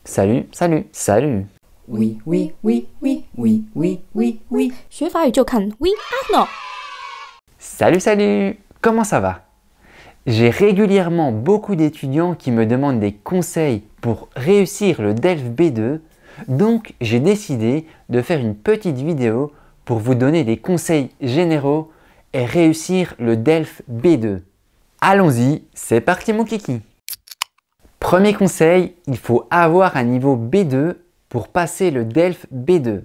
Salut, salut, salut. Oui, oui, oui, oui, oui, oui, oui, oui. 学法语就看 We Are No。 Salut, salut. Comment ça va? J'ai régulièrement beaucoup d'étudiants qui me demandent des conseils pour réussir le DELF B2, donc j'ai décidé de faire une petite vidéo pour vous donner des conseils généraux et réussir le DELF B2. Allons-y, c'est parti mon kiki. Premier conseil, il faut avoir un niveau B2 pour passer le DELF B2.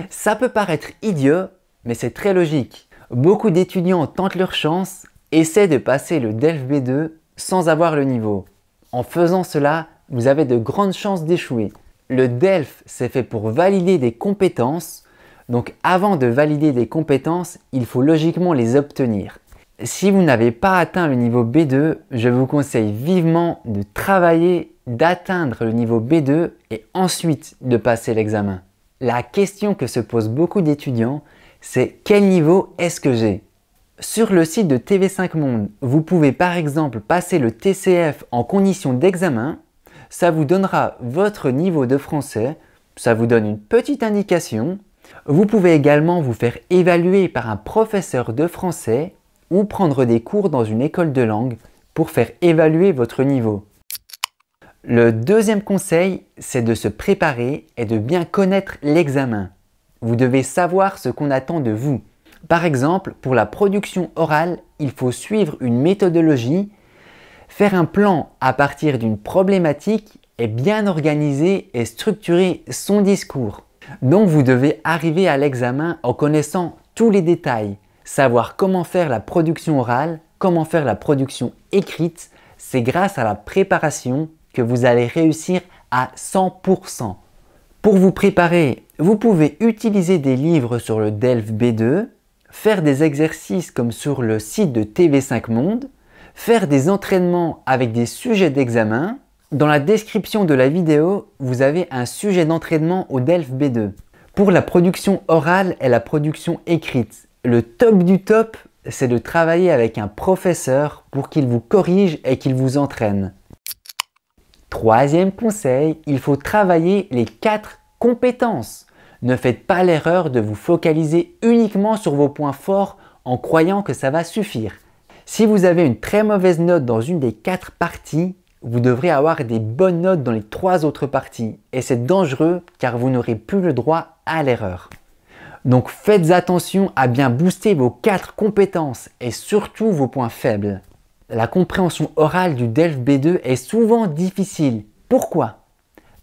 Ça peut paraître idiot, mais c'est très logique. Beaucoup d'étudiants tentent leur chance, essaient de passer le DELF B2 sans avoir le niveau. En faisant cela, vous avez de grandes chances d'échouer. Le DELF, c'est fait pour valider des compétences, donc avant de valider des compétences, il faut logiquement les obtenir. Si vous n'avez pas atteint le niveau B2, je vous conseille vivement de travailler, d'atteindre le niveau B2 et ensuite de passer l'examen. La question que se posent beaucoup d'étudiants, c'est quel niveau est-ce que j'ai? Sur le site de TV5 Monde, vous pouvez par exemple passer le TCF en condition d'examen. Ça vous donnera votre niveau de français, ça vous donne une petite indication. Vous pouvez également vous faire évaluer par un professeur de français ou prendre des cours dans une école de langue pour faire évaluer votre niveau. Le deuxième conseil, c'est de se préparer et de bien connaître l'examen. Vous devez savoir ce qu'on attend de vous. Par exemple, pour la production orale, il faut suivre une méthodologie, faire un plan à partir d'une problématique et bien organiser et structurer son discours. Donc vous devez arriver à l'examen en connaissant tous les détails, savoir comment faire la production orale, comment faire la production écrite. C'est grâce à la préparation que vous allez réussir à 100%. Pour vous préparer, vous pouvez utiliser des livres sur le DELF B2, faire des exercices comme sur le site de TV5 Monde, faire des entraînements avec des sujets d'examen. Dans la description de la vidéo, vous avez un sujet d'entraînement au DELF B2. Pour la production orale et la production écrite, le top du top, c'est de travailler avec un professeur pour qu'il vous corrige et qu'il vous entraîne. Troisième conseil, il faut travailler les 4 compétences. Ne faites pas l'erreur de vous focaliser uniquement sur vos points forts en croyant que ça va suffire. Si vous avez une très mauvaise note dans une des 4 parties, vous devrez avoir des bonnes notes dans les 3 autres parties. Et c'est dangereux car vous n'aurez plus le droit à l'erreur. Donc faites attention à bien booster vos 4 compétences et surtout vos points faibles. La compréhension orale du DELF B2 est souvent difficile. Pourquoi?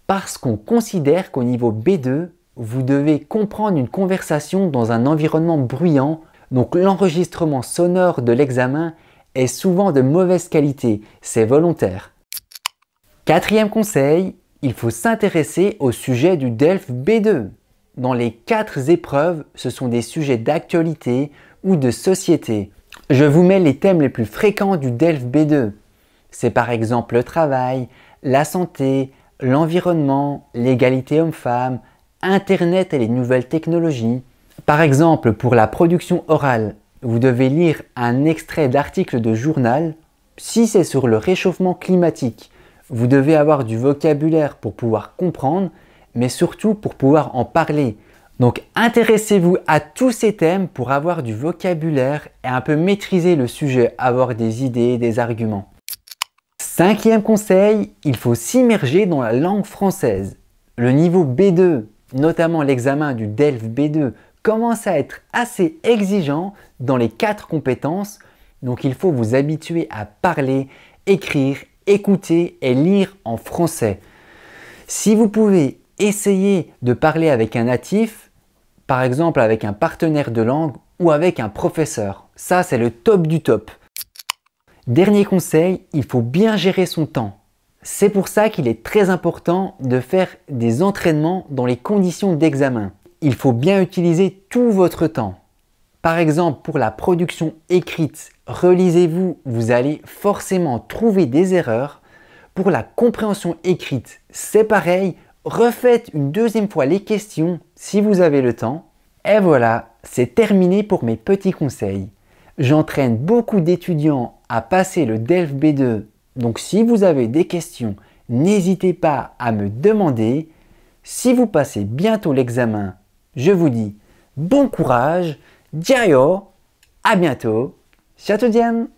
Parce qu'on considère qu'au niveau B2, vous devez comprendre une conversation dans un environnement bruyant, donc l'enregistrement sonore de l'examen est souvent de mauvaise qualité, c'est volontaire. Quatrième conseil, il faut s'intéresser au sujet du DELF B2. Dans les 4 épreuves, ce sont des sujets d'actualité ou de société. Je vous mets les thèmes les plus fréquents du DELF B2. C'est par exemple le travail, la santé, l'environnement, l'égalité homme-femme, Internet et les nouvelles technologies. Par exemple, pour la production orale, vous devez lire un extrait d'article de journal. Si c'est sur le réchauffement climatique, vous devez avoir du vocabulaire pour pouvoir comprendre, mais surtout pour pouvoir en parler. Donc intéressez-vous à tous ces thèmes pour avoir du vocabulaire et un peu maîtriser le sujet, avoir des idées, des arguments. Cinquième conseil, il faut s'immerger dans la langue française. Le niveau B2, notamment l'examen du DELF B2, commence à être assez exigeant dans les 4 compétences. Donc il faut vous habituer à parler, écrire, écouter et lire en français. Si vous pouvez essayer de parler avec un natif, par exemple avec un partenaire de langue ou avec un professeur. Ça, c'est le top du top. Dernier conseil, il faut bien gérer son temps. C'est pour ça qu'il est très important de faire des entraînements dans les conditions d'examen. Il faut bien utiliser tout votre temps. Par exemple, pour la production écrite, relisez-vous, vous allez forcément trouver des erreurs. Pour la compréhension écrite, c'est pareil. Refaites une deuxième fois les questions si vous avez le temps. Et voilà, c'est terminé pour mes petits conseils. J'entraîne beaucoup d'étudiants à passer le DELF B2. Donc si vous avez des questions, n'hésitez pas à me demander. Si vous passez bientôt l'examen, je vous dis bon courage, jiayo, à bientôt, 下次见